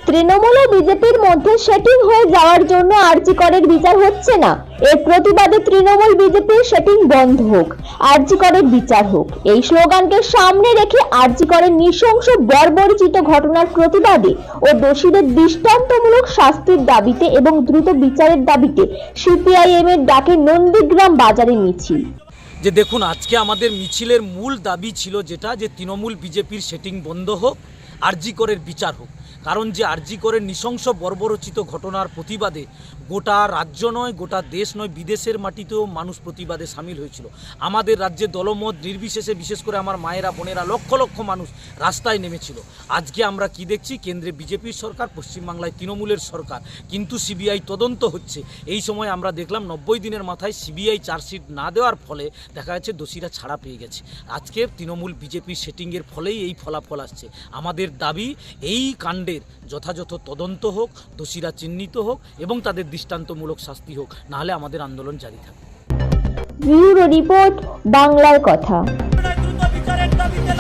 তৃণমূল ও বিজেপির মধ্যে সেটিং হয়ে যাওয়ার জন্য আরজি করের বিচার হচ্ছে না। এর প্রতিবাদে তৃণমূল বিজেপির সেটিং বন্ধ হোক, আরজি করের বিচার হোক, এই স্লোগানকে সামনে রেখে আরজি করের নৃশংস বর্বরচিত ঘটনার প্রতিবাদে ও দোষীদের দৃষ্টান্তমূলক শাস্তির দাবিতে এবং দ্রুত বিচারের দাবিতে সিপিআইএম এর ডাকে নন্দীগ্রাম বাজারে মিছিল। যে দেখুন, আজকে আমাদের মিছিলের মূল দাবি ছিল যেটা, যে তৃণমূল বিজেপির সেটিং বন্ধ হোক, আরজি করের বিচার হোক। কারণ যে আরজি করের নৃশংস বর্বরচিত ঘটনার প্রতিবাদে গোটা রাজ্য নয়, গোটা দেশ নয়, বিদেশের মাটিতেও মানুষ প্রতিবাদে সামিল হয়েছিল। আমাদের রাজ্যে দলমত নির্বিশেষে, বিশেষ করে আমার মায়েরা বোনেরা, লক্ষ লক্ষ মানুষ রাস্তায় নেমেছিল। আজকে আমরা কি দেখছি? কেন্দ্রে বিজেপির সরকার, পশ্চিমবাংলায় তৃণমূলের সরকার, কিন্তু সিবিআই তদন্ত হচ্ছে। এই সময় আমরা দেখলাম 90 দিনের মাথায় সিবিআই চার্জশিট না দেওয়ার ফলে দেখা যাচ্ছে দোষীরা ছাড়া পেয়ে গেছে। আজকে তৃণমূল বিজেপির সেটিংয়ের ফলেই এই ফলাফল আসছে। আমাদের দাবি, এই কাণ্ডের যথাযথ তদন্ত হোক, দোষীরা চিহ্নিত হোক এবং তাদের দৃষ্টান্তমূলক শাস্তি হোক, নাহলে আমাদের আন্দোলন জারি থাকবে। ব্যুরো রিপোর্ট, বাংলার কথা। দ্রুত বিচারের দাবিতে